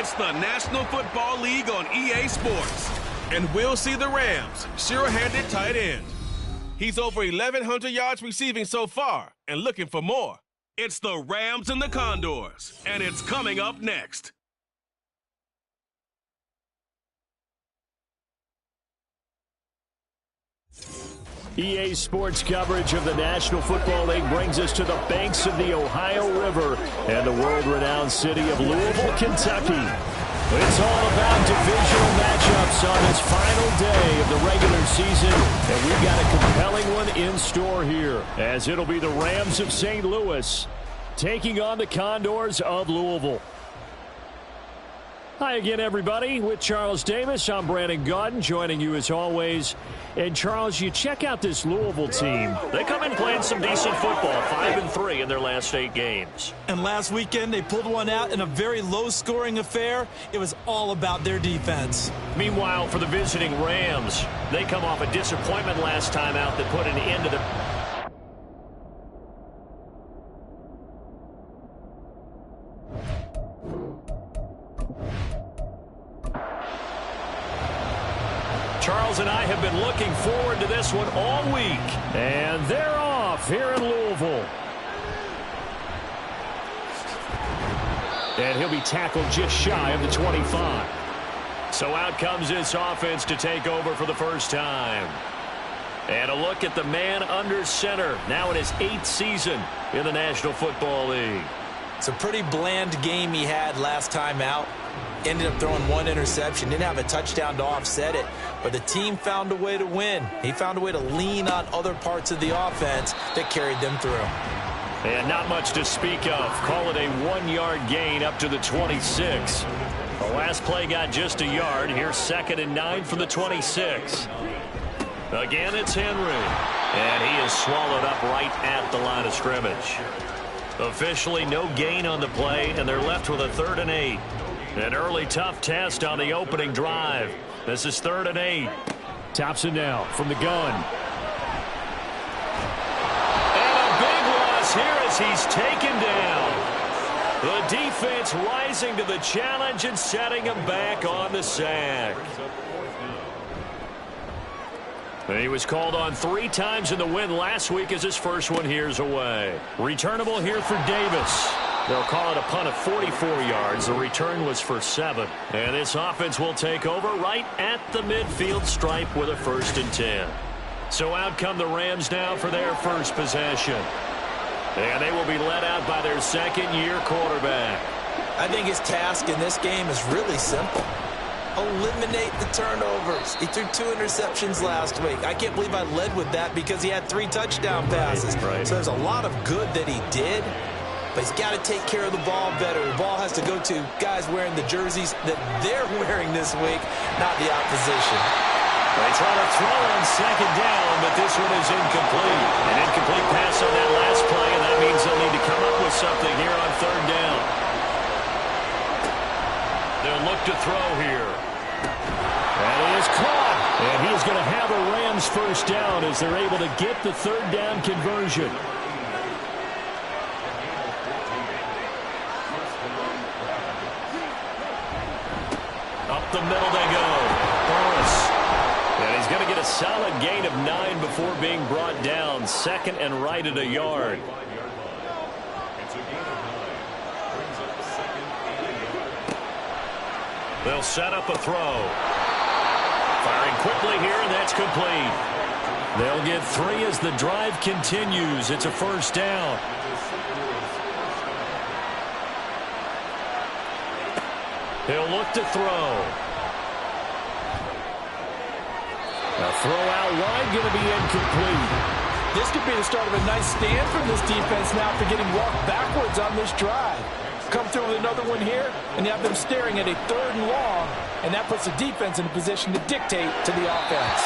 It's the National Football League on EA Sports. And we'll see the Rams' sure-handed tight end. He's over 1,100 yards receiving so far and looking for more. It's the Rams and the Condors, and it's coming up next. EA Sports coverage of the National Football League brings us to the banks of the Ohio River and the world-renowned city of Louisville, Kentucky. It's all about divisional matchups on this final day of the regular season, and we've got a compelling one in store here, as it'll be the Rams of St. Louis taking on the Condors of Louisville. Hi again, everybody. With Charles Davis, I'm Brandon Gaudin, joining you as always. And Charles, you check out this Louisville team. They come in playing some decent football, 5-3 in their last 8 games. And last weekend, they pulled one out in a very low-scoring affair. It was all about their defense. Meanwhile, for the visiting Rams, they come off a disappointment last time out that put an end to the... Charles and I have been looking forward to this one all week. And they're off here in Louisville. And he'll be tackled just shy of the 25. So out comes this offense to take over for the first time. And a look at the man under center, now in his 8th season in the National Football League. It's a pretty bland game he had last time out. Ended up throwing 1 interception. Didn't have a touchdown to offset it. But the team found a way to win. He found a way to lean on other parts of the offense that carried them through. And not much to speak of. Call it a 1-yard gain up to the 26. The last play got just a yard. Here's 2nd and 9 from the 26. Again, it's Henry. And he is swallowed up right at the line of scrimmage. Officially no gain on the play, and they're left with a 3rd and 8. An early tough test on the opening drive. This is 3rd and 8. Thompson now from the gun. And a big loss here as he's taken down. The defense rising to the challenge and setting him back on the sack. And he was called on 3 times in the win last week as his first one here's away. Returnable here for Davis. They'll call it a punt of 44 yards. The return was for 7. And this offense will take over right at the midfield stripe with a 1st and 10. So out come the Rams now for their first possession. And they will be led out by their 2nd-year quarterback. I think his task in this game is really simple. Eliminate the turnovers. He threw 2 interceptions last week. I can't believe I led with that because he had 3 touchdown passes. Right. So there's a lot of good that he did. But he's got to take care of the ball better. The ball has to go to guys wearing the jerseys that they're wearing this week, not the opposition. They try to throw on 2nd down, but this one is incomplete. An incomplete pass on that last play, and that means they'll need to come up with something here on 3rd down. They'll look to throw here. And he is caught. And he's going to have a Rams first down as they're able to get the 3rd down conversion. Up the middle they go. Burris. And he's going to get a solid gain of 9 before being brought down. 2nd and right at a yard. They'll set up a throw. Firing quickly here, and that's complete. They'll get 3 as the drive continues. It's a 1st down. He'll look to throw. A throw out wide going to be incomplete. This could be the start of a nice stand from this defense now for getting walked backwards on this drive. Come through with another one here, and you have them staring at a 3rd and long, and that puts the defense in a position to dictate to the offense.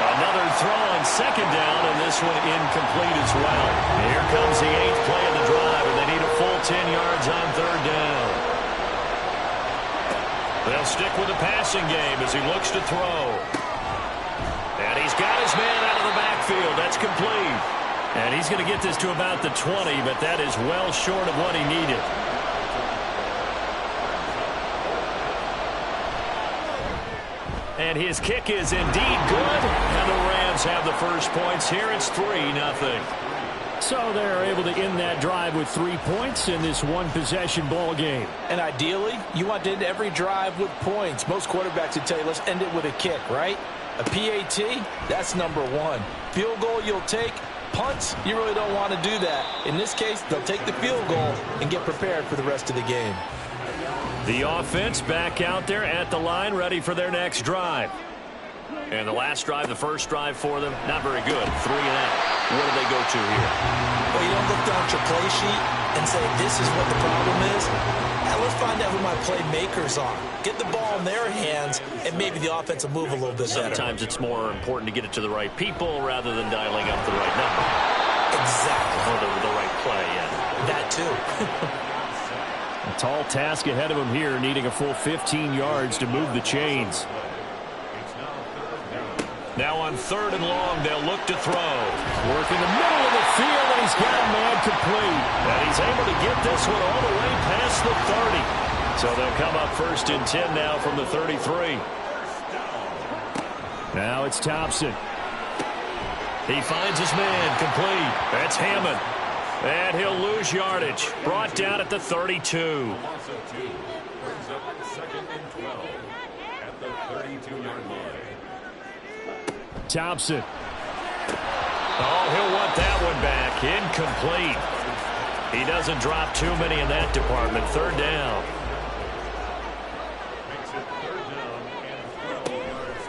Another throw on 2nd down, and this one incomplete as well. And here comes the 8th play of the drive, and they need a full 10 yards on 3rd down. They'll stick with the passing game as he looks to throw. And he's got his man out of the backfield. That's complete. And he's going to get this to about the 20, but that is well short of what he needed. And his kick is indeed good. And the Rams have the first points here. It's 3-0. So they're able to end that drive with 3 points in this one-possession ball game. And ideally, you want to end every drive with points. Most quarterbacks would tell you, let's end it with a kick, right? A PAT, that's number one. Field goal you'll take. Punts, you really don't want to do that. In this case, they'll take the field goal and get prepared for the rest of the game. The offense back out there at the line, ready for their next drive. And the last drive, the first drive for them, not very good. 3 and out. What do they go to here? Well, you don't look down at your play sheet and say, this is what the problem is. Now let's find out who my playmakers are. Get the ball in their hands, and maybe the offense will move a little bit better. Sometimes it's more important to get it to the right people rather than dialing up the right number. Exactly. Or the right play, yeah. That too. A tall task ahead of him here, needing a full 15 yards to move the chains. Now on 3rd and long, they'll look to throw. Work in the middle of the field, and he's got a man complete. And he's able to get this one all the way past the 30. So they'll come up 1st and 10 now from the 33. Now it's Thompson. He finds his man complete. That's Hammond. And he'll lose yardage. Brought down at the 32. Thompson. Oh, he'll want that one back. Incomplete. He doesn't drop too many in that department. 3rd down.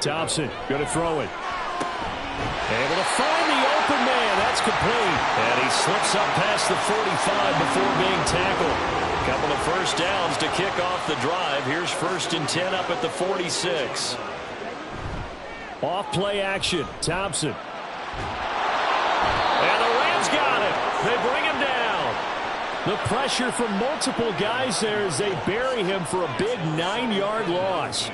Thompson going to throw it. Able to find the open man. That's complete. And he slips up past the 45 before being tackled. A couple of first downs to kick off the drive. Here's 1st and 10 up at the 46. Off play action. Thompson. And the Rams got him. They bring him down. The pressure from multiple guys there as they bury him for a big 9-yard loss.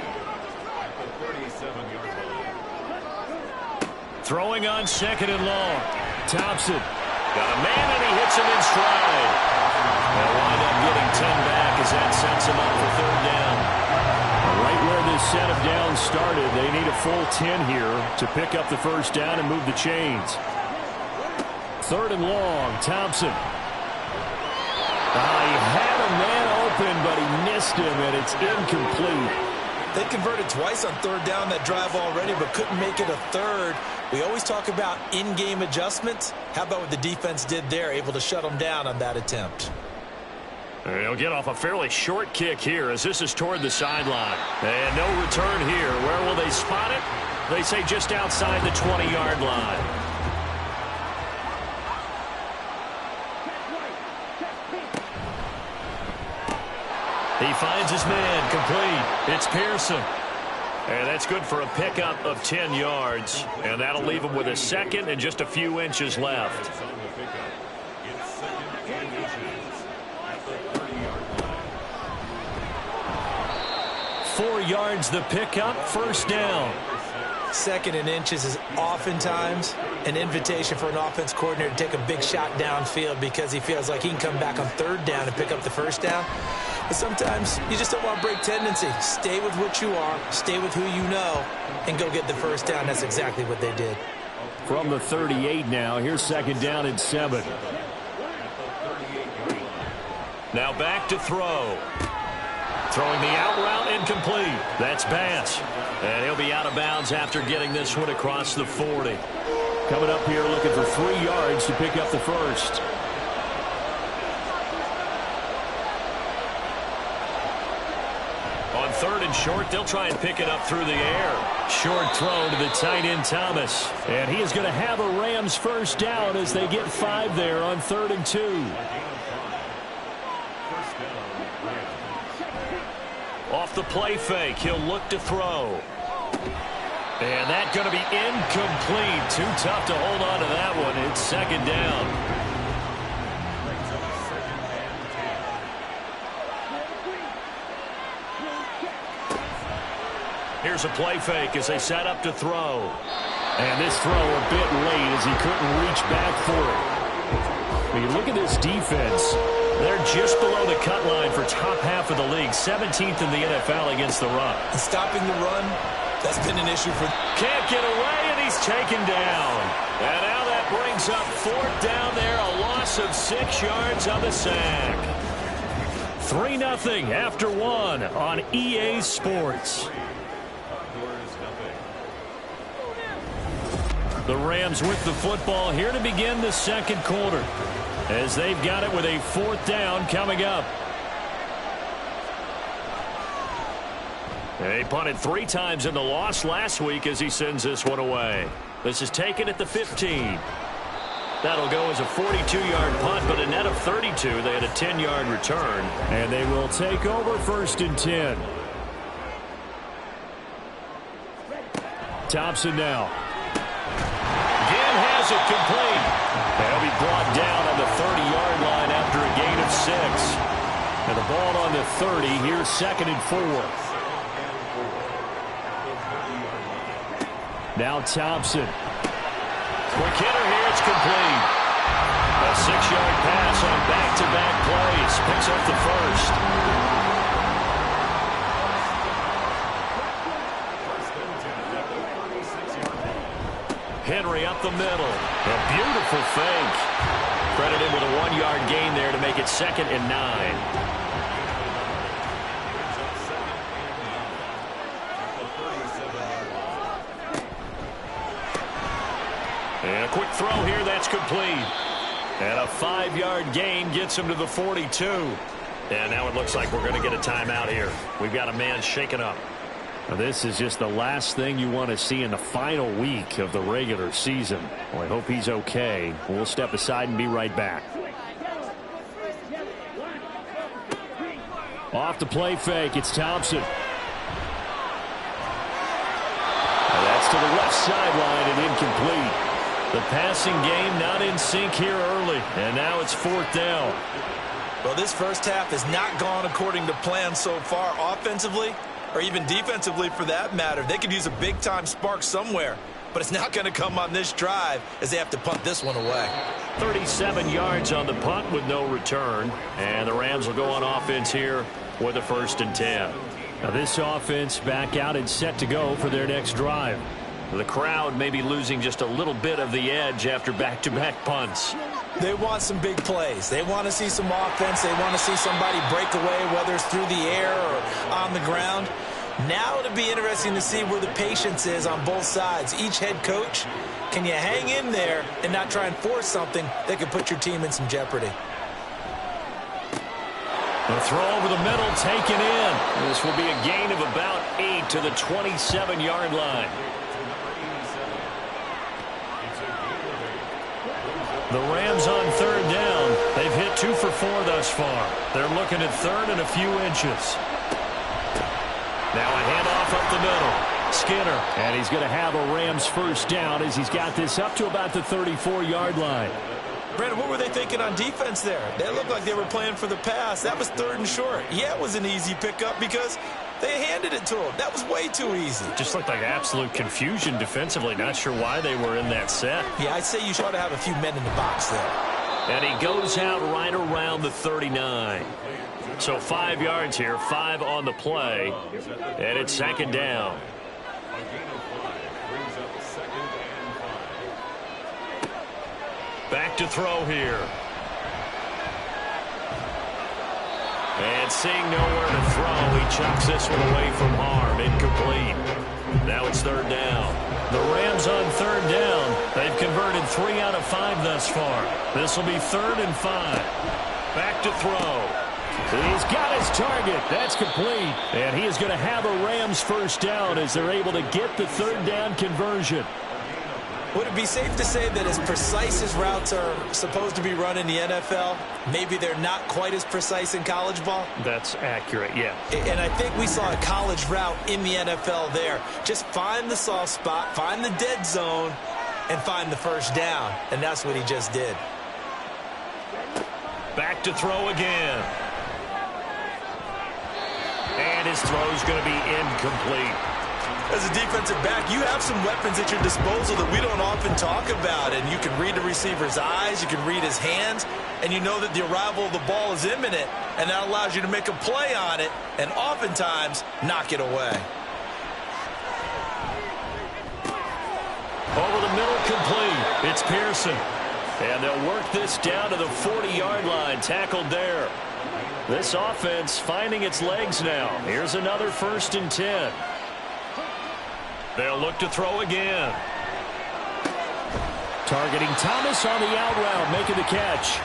Throwing on 2nd and long. Thompson. Got a man and he hits him in stride. They'll wind up getting 10 back as that sets him up for 3rd down. Right where this set of downs started, they need a full 10 here to pick up the first down and move the chains. 3rd and long, Thompson. He had a man open, but he missed him, and it's incomplete. They converted twice on 3rd down that drive already, but couldn't make it a 3rd. We always talk about in-game adjustments. How about what the defense did there, able to shut them down on that attempt? He'll get off a fairly short kick here as this is toward the sideline. And no return here. Where will they spot it? They say just outside the 20-yard line. He finds his man complete. It's Pearson. And that's good for a pickup of 10 yards. And that'll leave him with a 2nd and just a few inches left. 4 yards the pickup, 1st down. 2nd and inches is oftentimes an invitation for an offense coordinator to take a big shot downfield because he feels like he can come back on 3rd down and pick up the 1st down. But sometimes you just don't want to break tendency. Stay with what you are, stay with who you know, and go get the 1st down. That's exactly what they did. From the 38 now, here's 2nd down and 7. Now back to throw. Throwing the out route incomplete. That's Bass. And he'll be out of bounds after getting this one across the 40. Coming up here looking for 3 yards to pick up the first. On 3rd and short, they'll try and pick it up through the air. Short throw to the tight end Thomas. And he is going to have a Rams 1st down as they get 5 there on 3rd and 2. Off the play fake, he'll look to throw. And that's going to be incomplete. Too tough to hold on to that one. It's 2nd down. Here's a play fake as they set up to throw. And this throw a bit late as he couldn't reach back for it. When you look at this defense, they're just below the cut line for top half of the league. 17th in the NFL against the run. And stopping the run That's been an issue for... Can't get away, and he's taken down. And now that brings up 4th down there, a loss of 6 yards on the sack. 3-0 after 1 on EA Sports. The Rams with the football here to begin the second quarter, as they've got it with a 4th down coming up. They punted 3 times in the loss last week as he sends this one away. This is taken at the 15. That'll go as a 42-yard punt, but a net of 32. They had a 10-yard return. And they will take over 1st and 10. Thompson now. Again has it complete. They'll be brought down on the 30-yard line after a gain of 6. And the ball on the 30. Here's 2nd and 4. Now Thompson. Quick hitter here, it's complete. A 6-yard pass on back-to-back plays. Picks up the 1st. Henry up the middle. A beautiful fake. Credited with a 1-yard gain there to make it 2nd and 9. And a quick throw here, that's complete. And a 5-yard gain gets him to the 42. And now it looks like we're going to get a timeout here. We've got a man shaken up. Now this is just the last thing you want to see in the final week of the regular season. Well, I hope he's okay. We'll step aside and be right back. Off the play fake, it's Thompson. And that's to the left sideline and incomplete. The passing game not in sync here early, and now it's 4th down. Well, this first half has not gone according to plan so far offensively, or even defensively for that matter. They could use a big-time spark somewhere, but it's not going to come on this drive as they have to punt this one away. 37 yards on the punt with no return, and the Rams will go on offense here with a 1st and 10. Now this offense back out and set to go for their next drive. The crowd may be losing just a little bit of the edge after back-to-back punts. They want some big plays. They want to see some offense. They want to see somebody break away, whether it's through the air or on the ground. Now it'll be interesting to see where the patience is on both sides. Each head coach, can you hang in there and not try and force something that could put your team in some jeopardy? The throw over the middle taken in. This will be a gain of about 8 to the 27-yard line. The Rams on 3rd down. They've hit 2 for 4 thus far. They're looking at 3rd and a few inches. Now a handoff up the middle. Skinner. And he's going to have a Rams 1st down as he's got this up to about the 34-yard line. Brandon, what were they thinking on defense there? They looked like they were playing for the pass. That was 3rd and short. Yeah, it was an easy pickup because they handed it to him. That was way too easy. Just looked like absolute confusion defensively. Not sure why they were in that set. Yeah, I'd say you should have a few men in the box there. And he goes out right around the 39. So 5 yards here, 5 on the play. And it's 2nd down. Back to throw here. And seeing nowhere to throw, he chucks this one away from harm. Incomplete. Now it's 3rd down. The Rams on 3rd down. They've converted 3 out of 5 thus far. This will be 3rd and 5. Back to throw. He's got his target. That's complete. And he is going to have a Rams 1st down as they're able to get the 3rd down conversion. Would it be safe to say that as precise as routes are supposed to be run in the NFL, maybe they're not quite as precise in college ball? That's accurate, yeah. And I think we saw a college route in the NFL there. Just find the soft spot, find the dead zone, and find the 1st down. And that's what he just did. Back to throw again. And his throw's going to be incomplete. As a defensive back, you have some weapons at your disposal that we don't often talk about. And you can read the receiver's eyes, you can read his hands, and you know that the arrival of the ball is imminent. And that allows you to make a play on it and oftentimes knock it away. incomplete. It's Pearson. And they'll work this down to the 40-yard line, tackled there. This offense finding its legs now. Here's another 1st and 10. They'll look to throw again. Targeting Thomas on the out route, making the catch.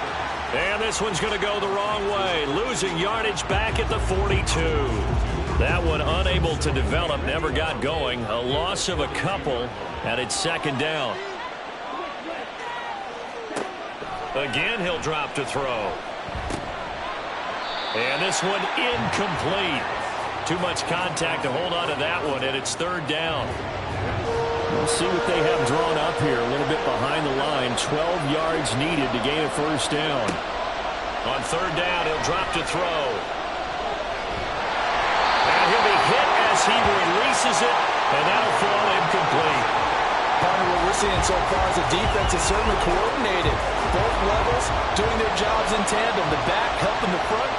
And this one's going to go the wrong way, losing yardage back at the 42. That one unable to develop, never got going. A loss of a couple, and it's 2nd down. Again, he'll drop to throw. And this one incomplete. Too much contact to hold on to that one, and it's 3rd down. We'll see what they have drawn up here. A little bit behind the line. 12 yards needed to gain a 1st down. On 3rd down, he'll drop to throw. And he'll be hit as he releases it, and that'll fall incomplete. Partner, what we're seeing so far is the defense is certainly coordinated. Both levels doing their jobs in tandem. The back helping the front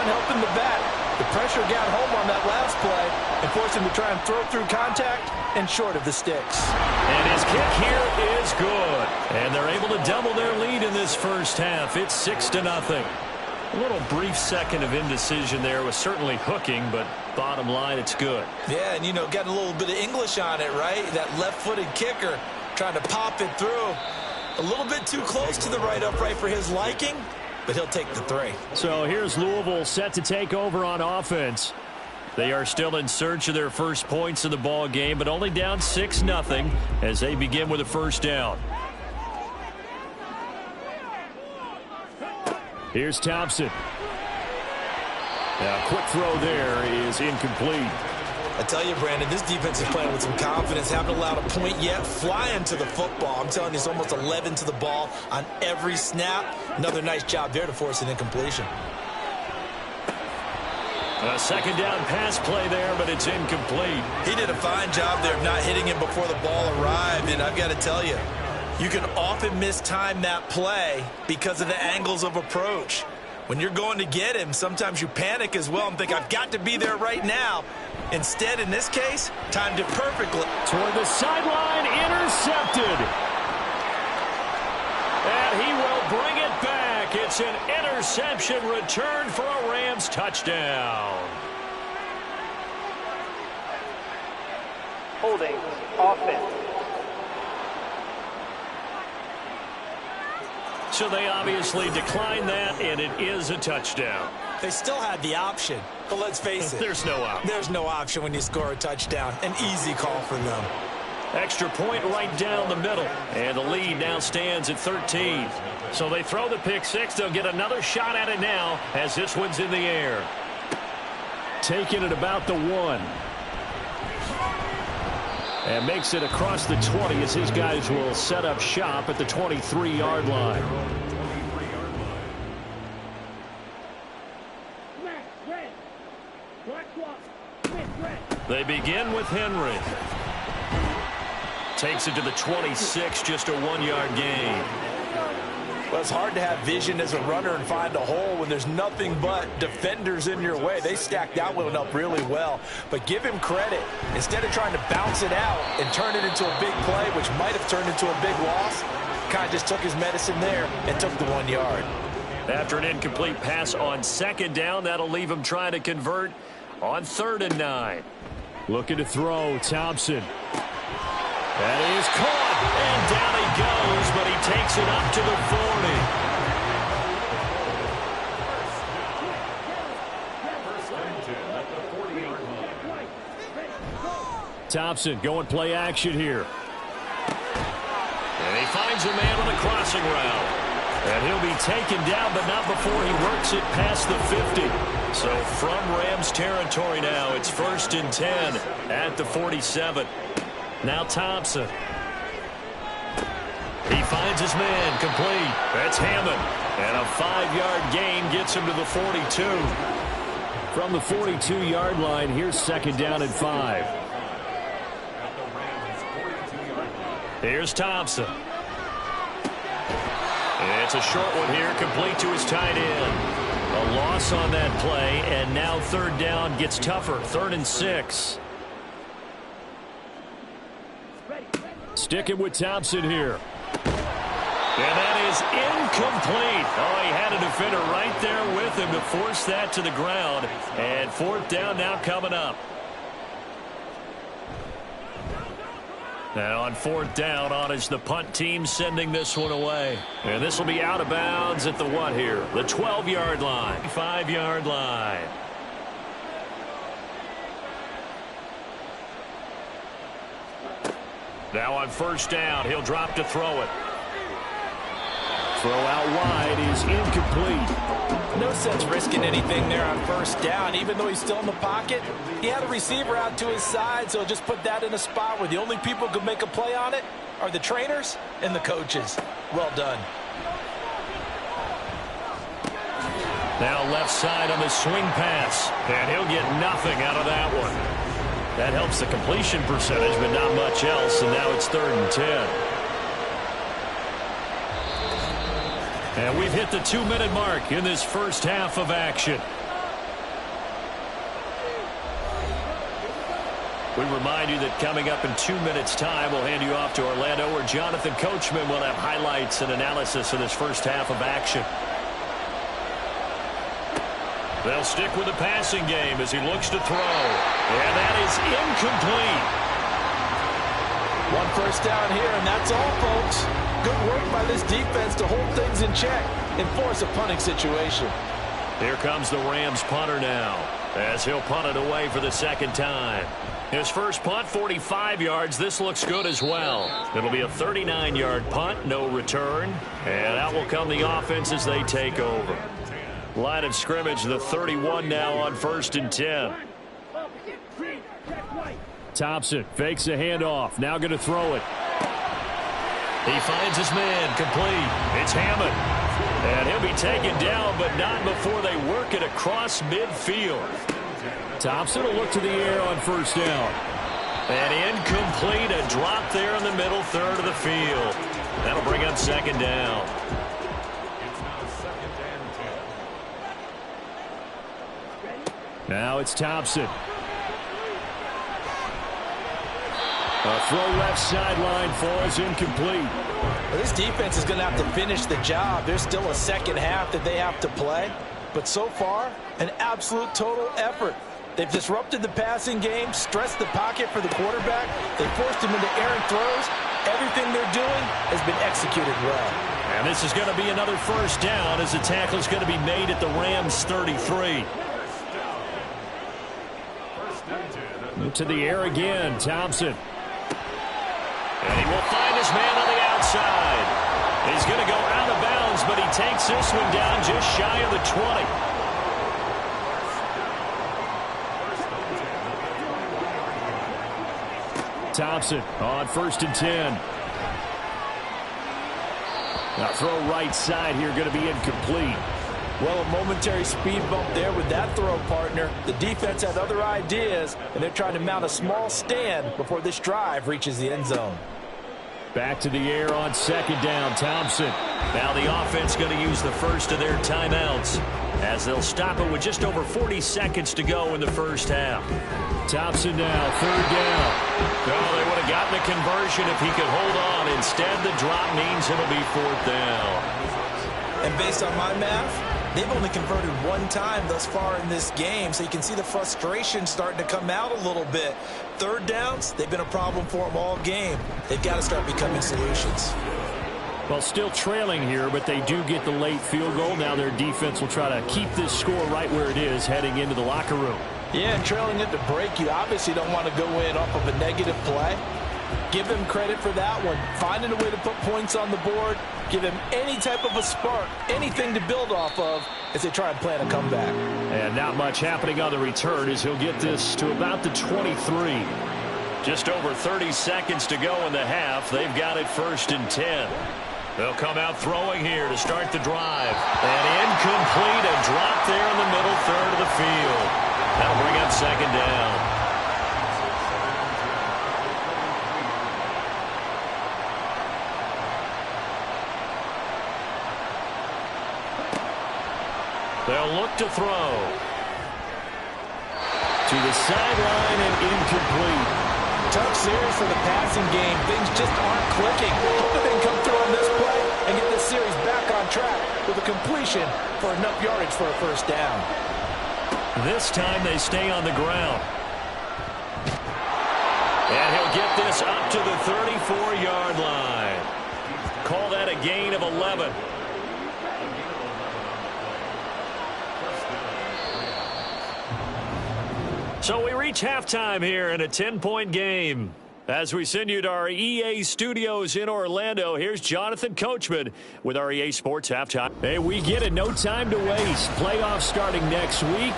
helping the back. The pressure got home on that last play and forced him to try and throw through contact and short of the sticks. And his kick here is good. And they're able to double their lead in this 1st half. It's 6-0. A little brief second of indecision there was certainly hooking, but bottom line, it's good. Yeah, and, got a little bit of English on it, right? That left-footed kicker trying to pop it through. A little bit too close to the right upright for his liking, but he'll take the 3. So here's Louisville set to take over on offense. They are still in search of their first points of the ball game, but only down 6-0 as they begin with a 1st down. Here's Thompson. Now, quick throw there is incomplete. I tell you, Brandon, this defense is playing with some confidence. Haven't allowed a point yet. Flying to the football. I'm telling you, it's almost 11 to the ball on every snap. Another nice job there to force an incompletion. A 2nd down pass play there, but it's incomplete. He did a fine job there of not hitting him before the ball arrived, and I've got to tell you, you can often mistime that play because of the angles of approach. When you're going to get him, sometimes you panic as well and think, I've got to be there right now. Instead, in this case, timed it perfectly. Toward the sideline, intercepted. And he will bring it back. It's an interception return for a Rams touchdown. Holding offense. So they obviously declined that, and it is a touchdown. They still had the option, but let's face it. There's no option. There's no option when you score a touchdown. An easy call for them. Extra point right down the middle, and the lead now stands at 13. So they throw the pick 6. They'll get another shot at it now as this one's in the air. Taking it about the 1. And makes it across the 20 as his guys will set up shop at the 23-yard line. They begin with Henry. Takes it to the 26, just a 1-yard gain. Well, it's hard to have vision as a runner and find a hole when there's nothing but defenders in your way. They stacked that one up really well. But give him credit. Instead of trying to bounce it out and turn it into a big play, which might have turned into a big loss, kind of just took his medicine there and took the 1 yard. After an incomplete pass on 2nd down, that'll leave him trying to convert on 3rd and 9. Looking to throw, Thompson. That is caught, and down he goes, but he takes it up to the 40. Thompson going play action here. And he finds a man on the crossing route. And he'll be taken down, but not before he works it past the 50. So from Rams territory now, it's 1st and 10 at the 47. Now Thompson. He finds his man, complete. That's Hammond. And a 5-yard gain gets him to the 42. From the 42-yard line, here's 2nd down and 5. Here's Thompson. It's a short one here, complete to his tight end. A loss on that play, and now 3rd down gets tougher, 3rd and 6. Sticking with Thompson here. And that is incomplete. Oh, he had a defender right there with him to force that to the ground. And fourth down now coming up. Now on fourth down, on is the punt team sending this one away. And this will be out of bounds at the what here? The 12-yard line, 5-yard line. Now on first down, he'll drop to throw it. Throw out wide is incomplete. No sense risking anything there on first down. Even though he's still in the pocket, he had a receiver out to his side, so just put that in a spot where the only people who could make a play on it are the trainers and the coaches. Well done. Now left side on the swing pass, and he'll get nothing out of that one. That helps the completion percentage, but not much else, and now it's 3rd and 10. And we've hit the 2-minute mark in this first half of action. We remind you that coming up in 2 minutes' time, we'll hand you off to Orlando, where Jonathan Coachman will have highlights and analysis of this first half of action. They'll stick with the passing game as he looks to throw. And that is incomplete. One first down here, and that's all, folks. Good work by this defense to hold things in check and force a punting situation. Here comes the Rams punter now, as he'll punt it away for the second time. His first punt, 45 yards. This looks good as well. It'll be a 39-yard punt, no return. And out will come the offense as they take over. Line of scrimmage, the 31 now on 1st and 10. Thompson fakes a handoff. Now going to throw it. He finds his man, complete. It's Hammond. And he'll be taken down, but not before they work it across midfield. Thompson will look to the air on first down. And incomplete, a drop there in the middle third of the field. That'll bring up second down. Now it's Thompson. A throw left sideline falls incomplete. Well, this defense is going to have to finish the job. There's still a second half that they have to play. But so far, an absolute total effort. They've disrupted the passing game, stressed the pocket for the quarterback. They forced him into errant throws. Everything they're doing has been executed well. And this is going to be another first down as the tackle is going to be made at the Rams' 33. To the air again, Thompson. And he will find his man on the outside. He's going to go out of bounds, but he takes this one down just shy of the 20. Thompson on 1st and 10. Now throw right side here, going to be incomplete. Well, a momentary speed bump there with that throw, partner. The defense had other ideas, and they're trying to mount a small stand before this drive reaches the end zone. Back to the air on second down, Thompson. Now the offense going to use the first of their timeouts as they'll stop it with just over 40 seconds to go in the first half. Thompson now, 3rd down. Oh, they would have gotten a conversion if he could hold on. Instead, the drop means it'll be 4th down. And based on my math, they've only converted one time thus far in this game, so you can see the frustration starting to come out a little bit. 3rd downs, they've been a problem for them all game. They've got to start becoming solutions. Well, still trailing here, but they do get the late field goal. Now their defense will try to keep this score right where it is heading into the locker room. Yeah, and trailing it to break, you obviously don't want to go in off of a negative play. Give him credit for that one. Finding a way to put points on the board. Give him any type of a spark, anything to build off of as they try and plan a comeback. And not much happening on the return as he'll get this to about the 23. Just over 30 seconds to go in the half. They've got it 1st and 10. They'll come out throwing here to start the drive. And incomplete, a drop there in the middle third of the field. That'll bring up second down. They'll look to throw. To the sideline and incomplete. tough series for the passing game. Things just aren't clicking. Hoping they can come through on this play and get this series back on track with a completion for enough yardage for a first down. This time they stay on the ground. And he'll get this up to the 34-yard line. Call that a gain of 11. So we reach halftime here in a 10-point game. As we send you to our EA studios in Orlando, here's Jonathan Coachman with our EA Sports Halftime. Hey, we get it. No time to waste. Playoffs starting next week.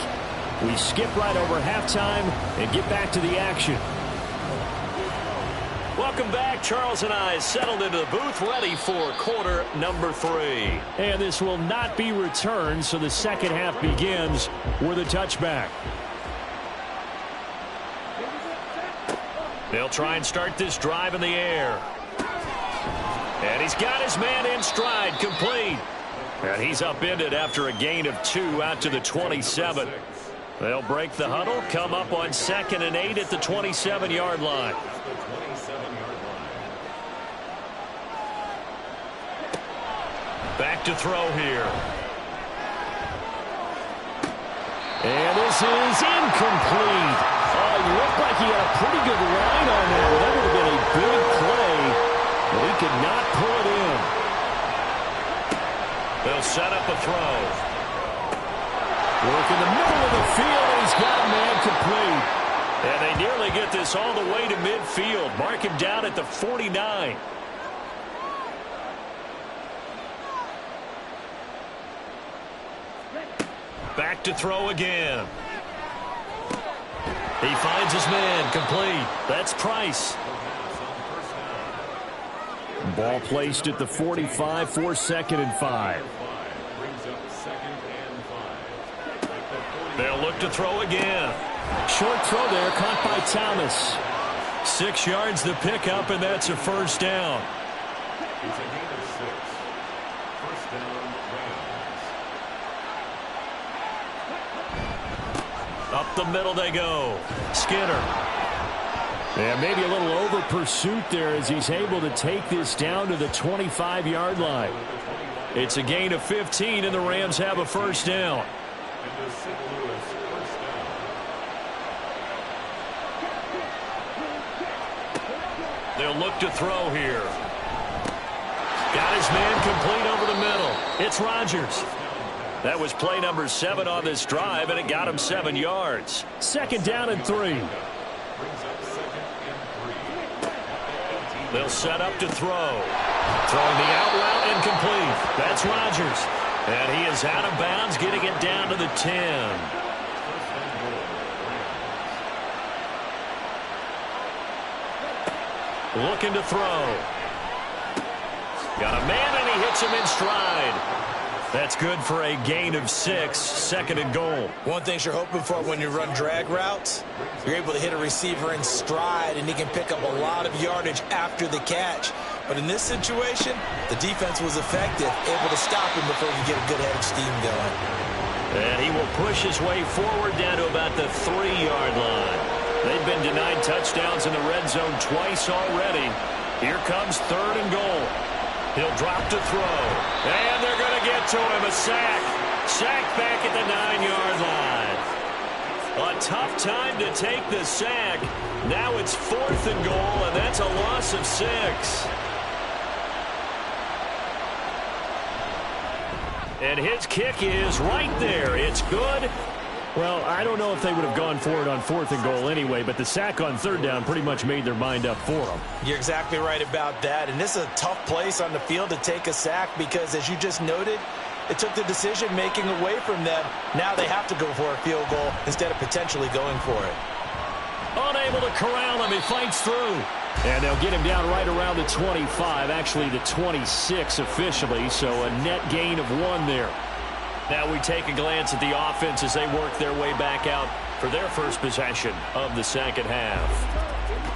We skip right over halftime and get back to the action. Welcome back. Charles and I settled into the booth, ready for quarter number 3. And this will not be returned, so the second half begins with a touchback. They'll try and start this drive in the air. And he's got his man in stride, complete. And he's upended after a gain of 2 out to the 27. They'll break the huddle, come up on 2nd and 8 at the 27-yard line. Back to throw here. And this is incomplete. It looked like he had a pretty good line on there. That would have been a big play, but he could not pull it in. They'll set up a throw. Work in the middle of the field, and he's got a man complete. And they nearly get this all the way to midfield. Mark him down at the 49. Back to throw again. He finds his man, complete. That's Price. Ball placed at the 45 for 2nd and 5. They'll look to throw again. Short throw there, caught by Thomas. 6 yards the pickup, and that's a first down. Up the middle they go. Skinner. Yeah, maybe a little over pursuit there as he's able to take this down to the 25-yard line. It's a gain of 15, and the Rams have a first down. They'll look to throw here. Got his man complete over the middle. It's Rodgers. That was play number 7 on this drive, and it got him 7 yards. 2nd down and 3. They'll set up to throw. Throwing the out route incomplete. That's Rodgers. And he is out of bounds, getting it down to the 10. Looking to throw. Got a man, and he hits him in stride. That's good for a gain of 6, 2nd and goal. One thing you're hoping for when you run drag routes, you're able to hit a receiver in stride, and he can pick up a lot of yardage after the catch. But in this situation, the defense was effective, able to stop him before he get a good head of steam going. And he will push his way forward down to about the 3-yard line. They've been denied touchdowns in the red zone twice already. Here comes 3rd and goal. He'll drop to throw. And they're going to get to him. A sack. Sack back at the 9-yard line. A tough time to take the sack. Now it's 4th and goal, and that's a loss of 6. And his kick is right there. It's good. Well, I don't know if they would have gone for it on 4th and goal anyway, but the sack on 3rd down pretty much made their mind up for them. You're exactly right about that, and this is a tough place on the field to take a sack because, as you just noted, it took the decision-making away from them. Now they have to go for a field goal instead of potentially going for it. Unable to corral him. He fights through. And they'll get him down right around the 25, actually the 26 officially, so a net gain of 1 there. Now we take a glance at the offense as they work their way back out for their first possession of the second half.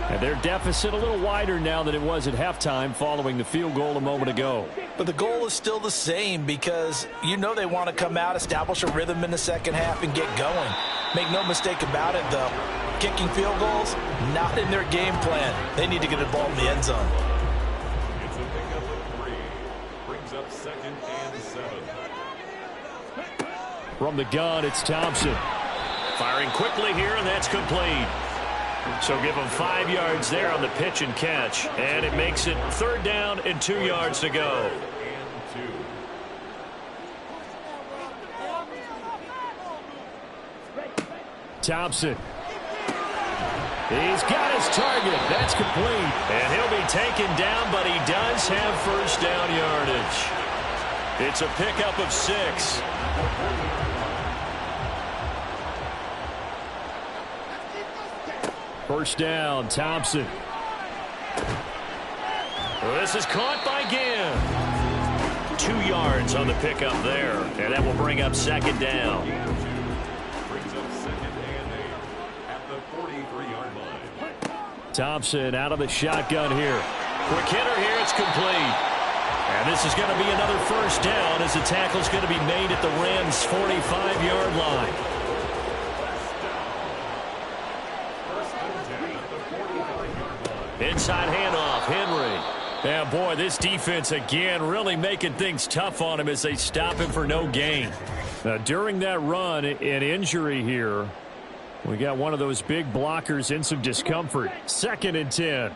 And their deficit a little wider now than it was at halftime following the field goal a moment ago. But the goal is still the same because you know they want to come out, establish a rhythm in the second half, and get going. Make no mistake about it, though. kicking field goals, not in their game plan. They need to get the ball in the end zone. It's a pickup of 3. Brings up 2nd and 7. From the gun, it's Thompson. Firing quickly here, and that's complete. So give him 5 yards there on the pitch and catch. And it makes it 3rd down and 2 yards to go. Thompson. He's got his target. That's complete. And he'll be taken down, but he does have 1st down yardage. It's a pickup of 6. First down, Thompson. This is caught by Ginn. 2 yards on the pickup there, and that will bring up 2nd down. Brings up 2nd and 8 at the 43-yard line. Thompson out of the shotgun here. Quick hitter here, it's complete. And this is going to be another 1st down as the tackle's going to be made at the Rams' 45-yard line. Inside handoff, Henry. Yeah, boy, this defense again really making things tough on him as they stop him for no gain. Now, during that run, an injury here. We got one of those big blockers in some discomfort. 2nd and 10.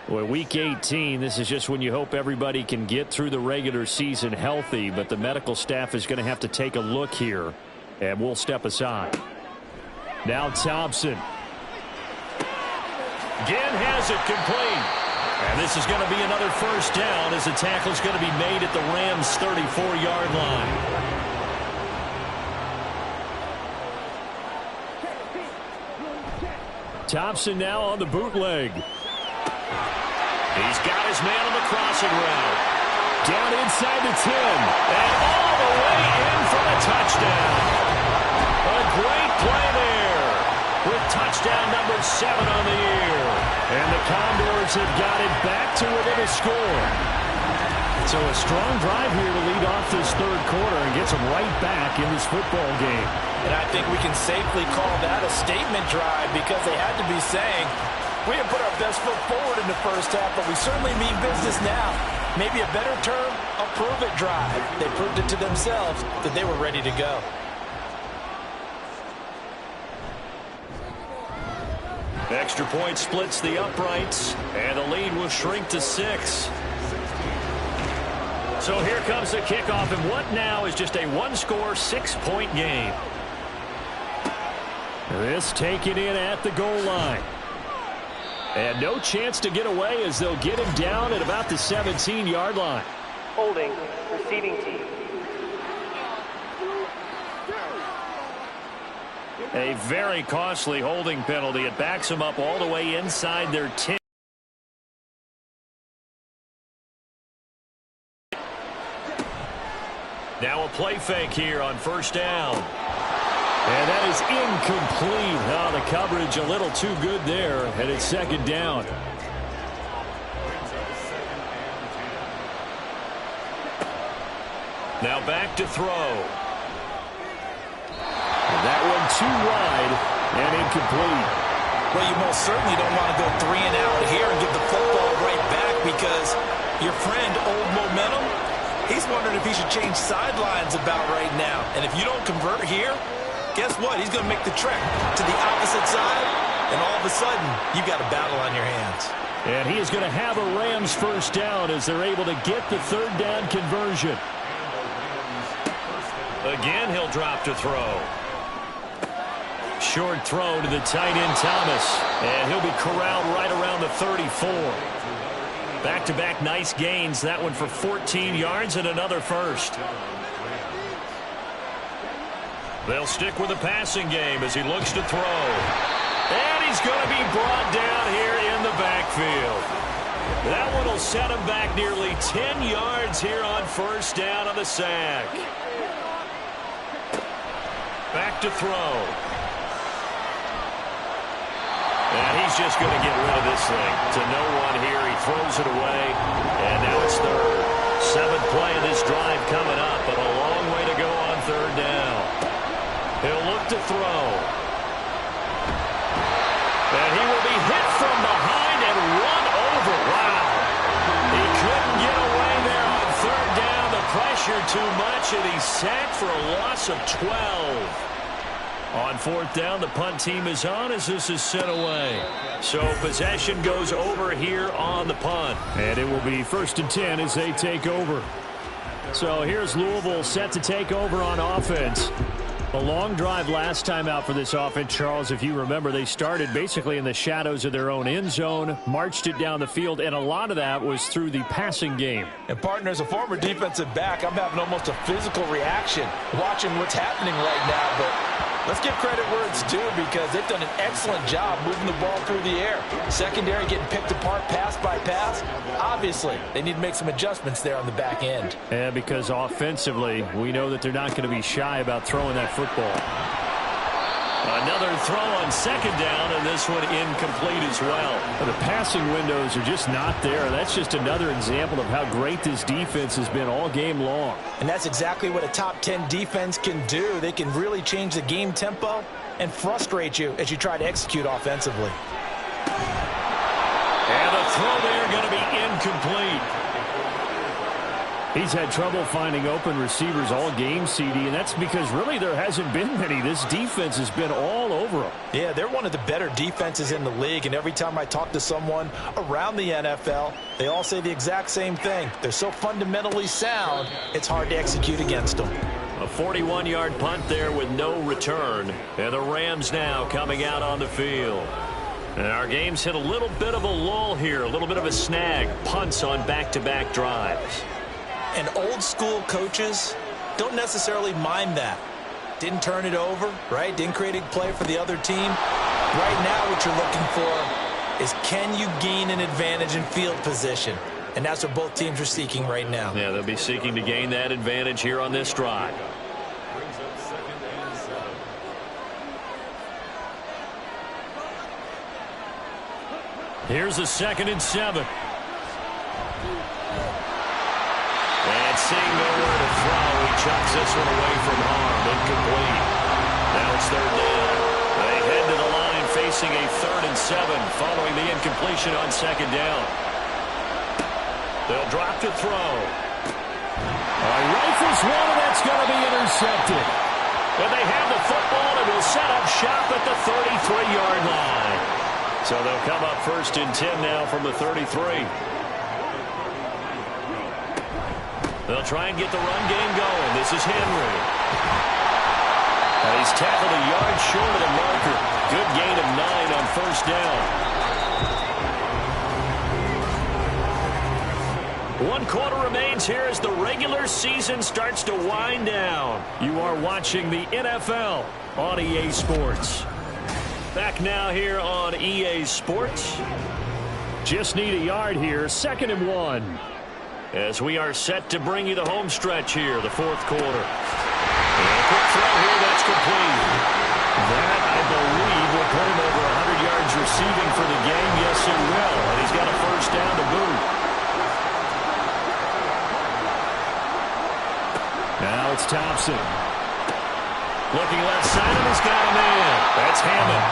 Boy, week 18, this is just when you hope everybody can get through the regular season healthy, but the medical staff is going to have to take a look here, and we'll step aside. Now Thompson. Ginn has it complete. And this is going to be another 1st down as the tackle's going to be made at the Rams' 34-yard line. Thompson now on the bootleg. He's got his man on the crossing route. Down inside the 10. And all the way in for the touchdown. A great play there with touchdown number 7 on the year. And the Condors have got it back to within a score. So a strong drive here to lead off this 3rd quarter and gets them right back in this football game. And I think we can safely call that a statement drive because they had to be saying, we didn't put our best foot forward in the 1st half, but we certainly mean business now. Maybe a better term, a prove-it drive. They proved it to themselves that they were ready to go. Extra point splits the uprights, and the lead will shrink to 6. So here comes the kickoff, and what now is just a 1-score, 6-point game. This taken in at the goal line. And no chance to get away as they'll get him down at about the 17-yard line. Holding, receiving team. A very costly holding penalty. It backs them up all the way inside their 10. Now a play fake here on 1st down. And that is incomplete. Oh, the coverage a little too good there, and it's 2nd down. Now back to throw. That one too wide and incomplete. Well, you most certainly don't want to go 3 and out here and give the football right back because your friend, Old Momentum, he's wondering if he should change sidelines about right now. And if you don't convert here, guess what? He's going to make the trek to the opposite side, and all of a sudden, you've got a battle on your hands. And he is going to have a Rams 1st down as they're able to get the 3rd down conversion. Again, he'll drop to throw. Short throw to the tight end, Thomas. And he'll be corralled right around the 34. Back-to-back nice gains. That one for 14 yards and another 1st. They'll stick with the passing game as he looks to throw. And he's going to be brought down here in the backfield. That one will set him back nearly 10 yards here on 1st down on the sack. Back to throw. And he's just going to get rid of this thing to no one here. He throws it away, and now it's 3rd. 7th play of this drive coming up, but a long way to go on 3rd down. He'll look to throw. too much, and he's sacked for a loss of 12. On fourth down, the punt team is on as this is sent away. So possession goes over here on the punt. And it will be 1st and 10 as they take over. So here's Louisville set to take over on offense. A long drive last time out for this offense, Charles. If you remember, they started basically in the shadows of their own end zone, marched it down the field, and a lot of that was through the passing game. And, partner, as a former defensive back, I'm having almost a physical reaction watching what's happening right now. But let's give credit where it's due because they've done an excellent job moving the ball through the air. Secondary getting picked apart pass by pass. Obviously, they need to make some adjustments there on the back end. And because offensively, we know that they're not going to be shy about throwing that football. Another throw on second down, and this one incomplete as well. The passing windows are just not there. That's just another example of how great this defense has been all game long. And that's exactly what a top 10 defense can do. They can really change the game tempo and frustrate you as you try to execute offensively. And the throw there going to be incomplete. He's had trouble finding open receivers all game, CD, and that's because really there hasn't been many. This defense has been all over them. Yeah, they're one of the better defenses in the league, and every time I talk to someone around the NFL, they all say the exact same thing. They're so fundamentally sound, it's hard to execute against them. A 41-yard punt there with no return. And the Rams now coming out on the field. And our game's hit a little bit of a lull here, a little bit of a snag. Punts on back-to-back drives. And old-school coaches don't necessarily mind that. Didn't turn it over, right? Didn't create a play for the other team. Right now what you're looking for is can you gain an advantage in field position? And that's what both teams are seeking right now. Yeah, they'll be seeking to gain that advantage here on this drive. Here's a 2nd and 7. And seeing nowhere to throw, he chucks this one away from harm. Incomplete. Now it's 3rd down. They head to the line facing a 3rd and 7 following the incompletion on 2nd down. They'll drop to throw. Rifles one, and that's going to be intercepted. And they have the football and will set up shop at the 33-yard line. So they'll come up 1st and 10 now from the 33. They'll try and get the run game going. This is Henry. And he's tackled a yard short of the marker. Good gain of 9 on 1st down. 1 quarter remains here as the regular season starts to wind down. You are watching the NFL on EA Sports. Back now here on EA Sports. Just need a yard here. 2nd and 1. As we are set to bring you the home stretch here, the 4th quarter. And a quick throw here, that's complete. That, I believe, will put him over 100 yards receiving for the game. Yes, it will. And he's got a 1st down to boot. Now it's Thompson. Looking left side, and he's got him in. That's Hammond.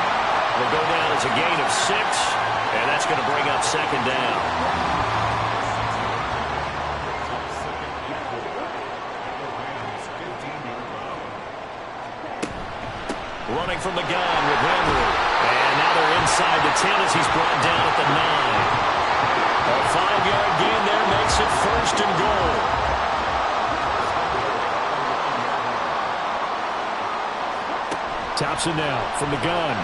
Will go down as a gain of 6, and that's going to bring up 2nd down. Running from the gun with Henry. And now they're inside the 10 as he's brought down at the 9. A 5-yard gain there makes it 1st and goal. Thompson now from the gun.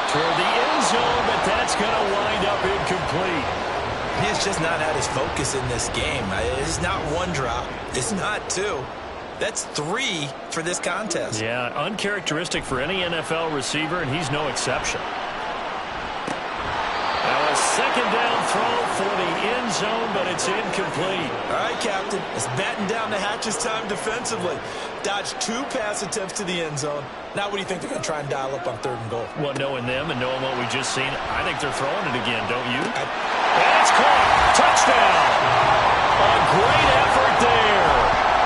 Toward the end zone, but that's going to wind up incomplete. He's just not had his focus in this game. It's not 1 drop. It's not 2. That's 3 for this contest. Yeah, uncharacteristic for any NFL receiver, and he's no exception. Now a 2nd down throw for the end zone, but it's incomplete. All right, Captain. It's batten down the hatches time defensively. Dodged 2 pass attempts to the end zone. Now what do you think they're going to try and dial up on 3rd and goal? Well, knowing them and knowing what we just seen, I think they're throwing it again, don't you? And it's caught. Touchdown. A great effort there.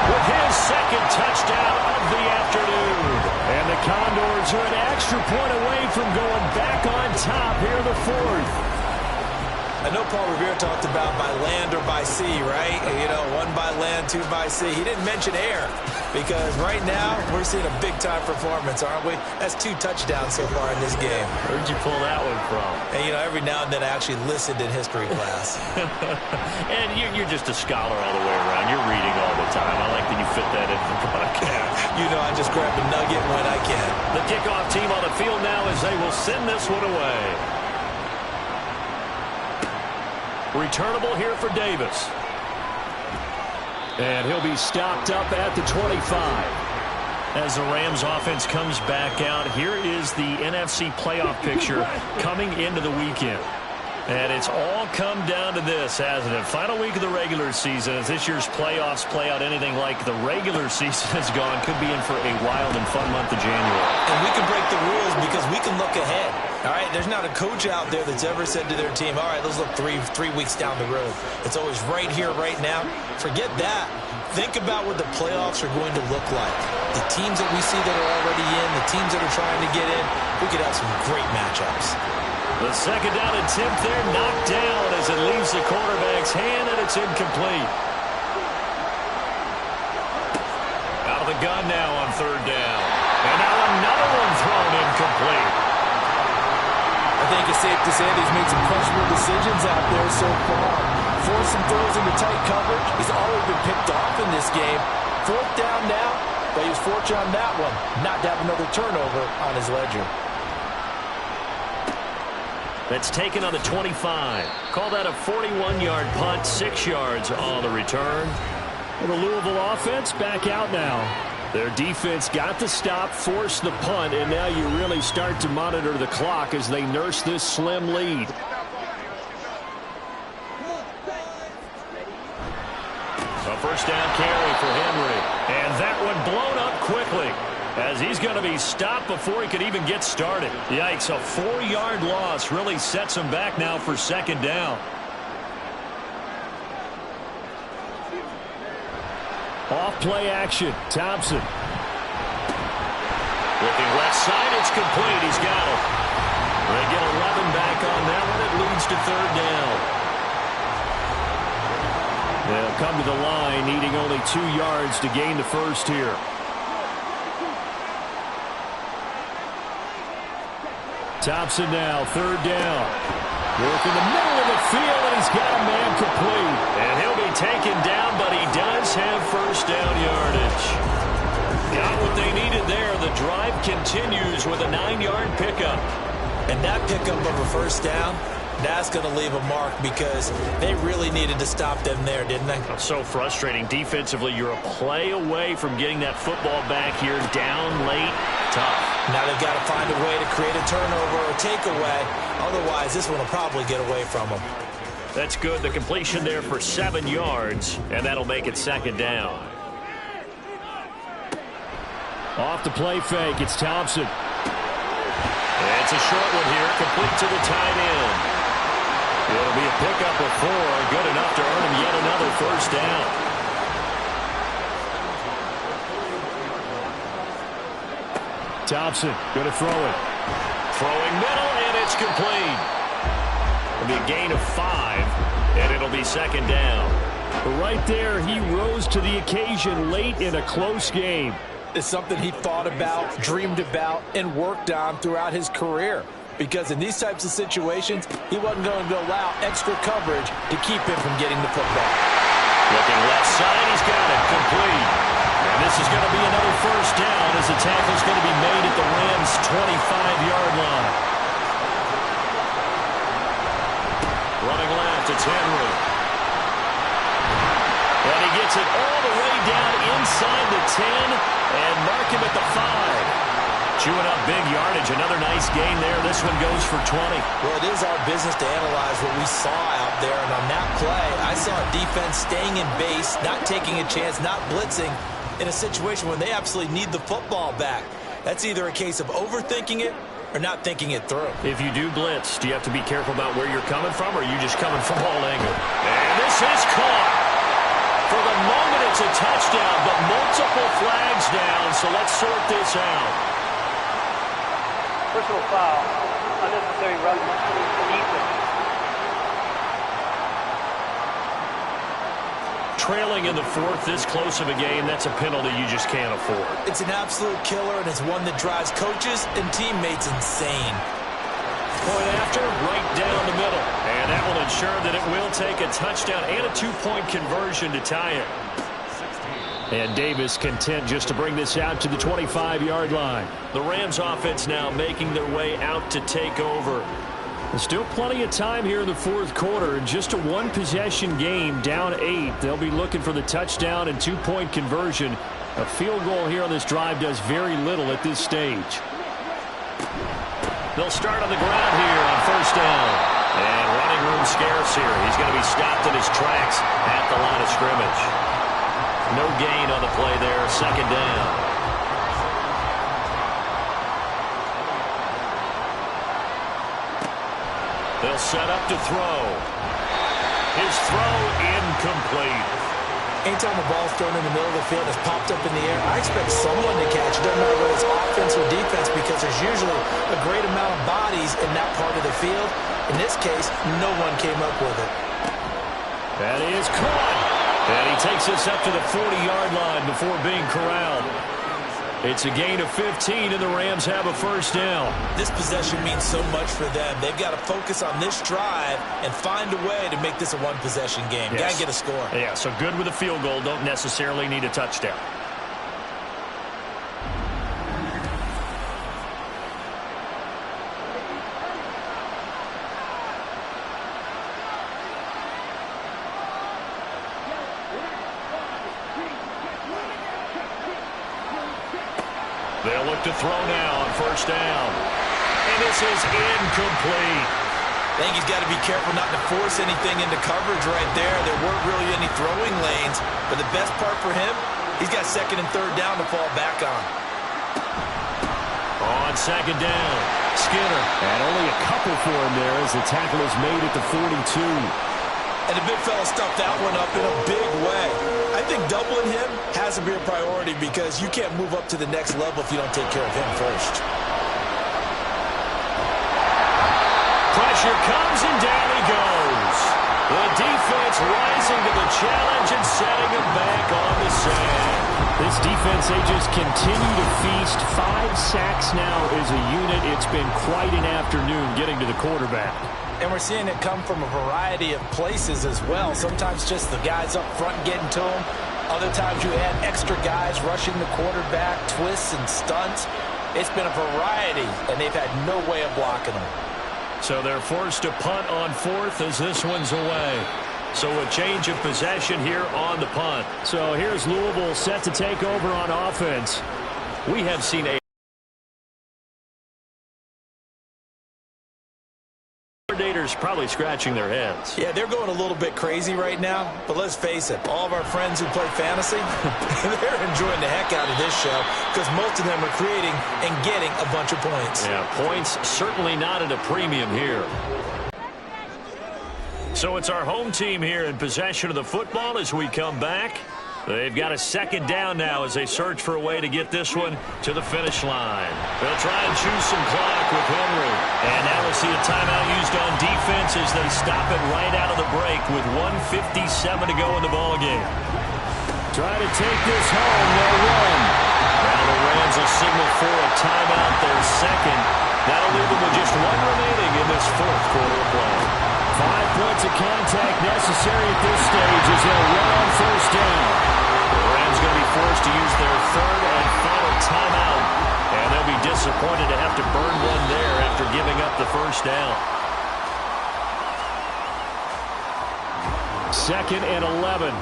With his 2nd touchdown of the afternoon. And the Condors are an extra point away from going back on top here in the 4th. I know Paul Revere talked about by land or by sea, right? You know, 1 by land, 2 by sea. He didn't mention air because right now we're seeing a big-time performance, aren't we? That's 2 touchdowns so far in this game. Where'd you pull that one from? And, you know, every now and then I actually listened in history class. And you're just a scholar all the way around. You're reading all the time. I like that you fit that in the podcast. You know, I just grab a nugget when I can. The kickoff team on the field now as they will send this one away. Returnable here for Davis. And he'll be stopped up at the 25. As the Rams offense comes back out, here is the NFC playoff picture coming into the weekend. And it's all come down to this, hasn't it? Final week of the regular season. As this year's playoffs play out anything like the regular season has gone, could be in for a wild and fun month of January. And we can break the rules because we can look ahead. All right, there's not a coach out there that's ever said to their team, all right, let's look three weeks down the road. It's always right here, right now. Forget that. Think about what the playoffs are going to look like. The teams that we see that are already in, the teams that are trying to get in, we could have some great matchups. The second down attempt there knocked down as it leaves the quarterback's hand, and it's incomplete. Out of the gun now on 3rd down. And now another one thrown incomplete. I think it's safe to say that he's made some questionable decisions out there so far. Forced some throws into tight coverage. He's already been picked off in this game. 4th down now, but he was fortunate on that one, not to have another turnover on his ledger. That's taken on the 25. Call that a 41-yard punt, 6 yards on the return. Well, the Louisville offense back out now. Their defense got the stop, forced the punt, and now you really start to monitor the clock as they nurse this slim lead. A 1st down carry for Henry. And that one blown up quickly, as he's going to be stopped before he could even get started. Yikes, a 4-yard loss really sets him back now for 2nd down. Off play action, Thompson. Looking left side, it's complete. He's got it. They get 11 back on that one. It leads to 3rd down. They'll come to the line, needing only 2 yards to gain the first here. Thompson now, 3rd down. Work in the middle of the field, and he's got a man complete. And he'll be taken down, but he does have 1st down yardage. Got what they needed there. The drive continues with a 9-yard pickup. And that pickup of a 1st down, that's going to leave a mark because they really needed to stop them there, didn't they? So frustrating. Defensively, you're a play away from getting that football back here, down late. Tough. Now they've got to find a way to create a turnover or takeaway. Otherwise, this one will probably get away from them. That's good. The completion there for 7 yards, and that'll make it 2nd down. Off the play fake, it's Thompson. It's a short one here, complete to the tight end. It'll be a pickup of 4, good enough to earn him yet another 1st down. Thompson going to throw it. Throwing middle, and it's complete. It'll be a gain of 5, and it'll be 2nd down. But right there, he rose to the occasion late in a close game. It's something he thought about, dreamed about, and worked on throughout his career. Because in these types of situations, he wasn't going to allow extra coverage to keep him from getting the football. Looking left side, he's got it, complete. And this is going to be another 1st down as the tackle's going to be made at the Rams' 25-yard line. Running left, it's Henry. And he gets it all the way down inside the 10 and mark him at the 5. Chewing up big yardage. Another nice gain there. This one goes for 20. Well, it is our business to analyze what we saw out there. And on that play, I saw a defense staying in base, not taking a chance, not blitzing in a situation when they absolutely need the football back. That's either a case of overthinking it or not thinking it through. If you do blitz, do you have to be careful about where you're coming from, or are you just coming from all angles? And this is caught. For the moment, it's a touchdown, but multiple flags down, so let's sort this out. Personal foul, unnecessary roughness, defense. trailing in the fourth, this close of a game, that's a penalty you just can't afford. It's an absolute killer, and it's one that drives coaches and teammates insane. Point after, right down the middle. And that will ensure that it will take a touchdown and a two-point conversion to tie it. And Davis content just to bring this out to the 25-yard line. The Rams offense now making their way out to take over. There's still plenty of time here in the fourth quarter. And just a one-possession game, down 8. They'll be looking for the touchdown and two-point conversion. A field goal here on this drive does very little at this stage. They'll start on the ground here on first down. And running room scarce here. He's going to be stopped in his tracks at the line of scrimmage. No gain on the play there, second down. They'll set up to throw. His throw incomplete. Anytime the ball's thrown in the middle of the field, it's popped up in the air, I expect someone to catch it. Doesn't matter whether it's offense or defense, because there's usually a great amount of bodies in that part of the field. In this case, no one came up with it. That is caught. And he takes us up to the 40-yard line before being corralled. It's a gain of 15, and the Rams have a first down. This possession means so much for them. They've got to focus on this drive and find a way to make this a one-possession game. Yes. Got to get a score. Yeah, so good with a field goal. Don't necessarily need a touchdown. They'll look to throw now on first down. And this is incomplete. I think he's got to be careful not to force anything into coverage right there. There weren't really any throwing lanes. But the best part for him, he's got second and third down to fall back on. On second down, Skinner. And only a couple for him there as the tackle is made at the 42. And the big fella stuffed that one up in a big way. I think doubling him has to be a priority because you can't move up to the next level if you don't take care of him first. Pressure comes and down he goes. The defense rising to the challenge and setting him back on the sand. This defense, they just continue to feast. 5 sacks now as a unit. It's been quite an afternoon getting to the quarterback. And we're seeing it come from a variety of places as well. Sometimes just the guys up front getting to him. Other times you add extra guys rushing the quarterback, twists and stunts. It's been a variety, and they've had no way of blocking them. So they're forced to punt on fourth as this one's away. So a change of possession here on the punt. So here's Louisville set to take over on offense. We have seen a coordinators probably scratching their heads. Yeah, they're going a little bit crazy right now, but let's face it, all of our friends who play fantasy, they're enjoying the heck out of this show because most of them are creating and getting a bunch of points. Yeah, points certainly not at a premium here. So it's our home team here in possession of the football as we come back. They've got a second down now as they search for a way to get this one to the finish line. They'll try and choose some clock with Henry. And now we'll see a timeout used on defense as they stop it right out of the break with 1:57 to go in the ballgame. Try to take this home. They'll run. Now the Rams will signal for a timeout, their second. That'll leave them with just one remaining in this fourth quarter of play. 5 points of contact necessary at this stage as they'll run on first down. The Rams going to be forced to use their third and final timeout. And they'll be disappointed to have to burn one there after giving up the first down. 2nd and 11.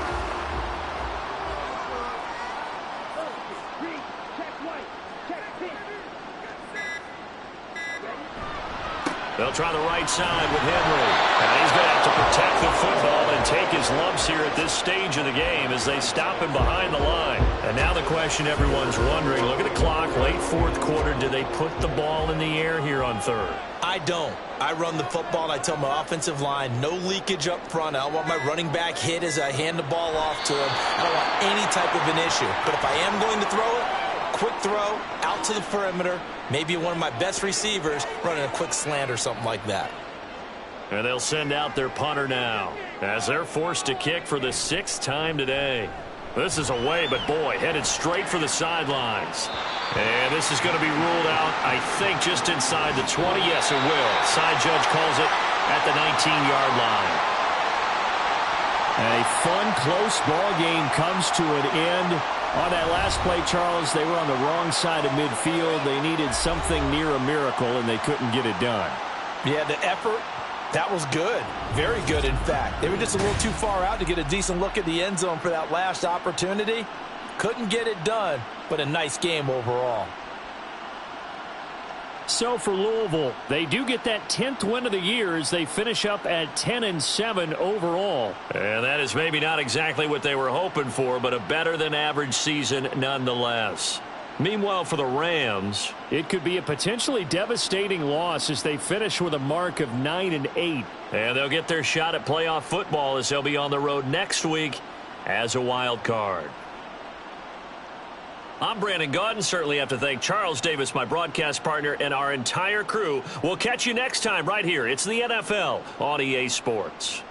They'll try the right side with Henry. And he's going to have to protect the football and take his lumps here at this stage of the game as they stop him behind the line. And now the question everyone's wondering, look at the clock, late fourth quarter, do they put the ball in the air here on third? I don't. I run the football, and I tell my offensive line, no leakage up front. I don't want my running back hit as I hand the ball off to him. I don't want any type of an issue. But if I am going to throw it, quick throw, out to the perimeter, maybe one of my best receivers running a quick slant or something like that. And they'll send out their punter now as they're forced to kick for the 6th time today. This is away, but boy, headed straight for the sidelines. And this is going to be ruled out, I think, just inside the 20. Yes, it will. Side judge calls it at the 19-yard line. A fun, close ball game comes to an end. On that last play, Charles, they were on the wrong side of midfield. They needed something near a miracle, and they couldn't get it done. Yeah, the effort, that was good. Very good, in fact. They were just a little too far out to get a decent look at the end zone for that last opportunity. Couldn't get it done, but a nice game overall. So for Louisville, they do get that 10th win of the year as they finish up at 10-7 overall. And that is maybe not exactly what they were hoping for, but a better than average season nonetheless. Meanwhile, for the Rams, it could be a potentially devastating loss as they finish with a mark of 9-8. And they'll get their shot at playoff football as they'll be on the road next week as a wild card. I'm Brandon Gaudin. Certainly have to thank Charles Davis, my broadcast partner, and our entire crew. We'll catch you next time right here. It's the NFL on EA Sports.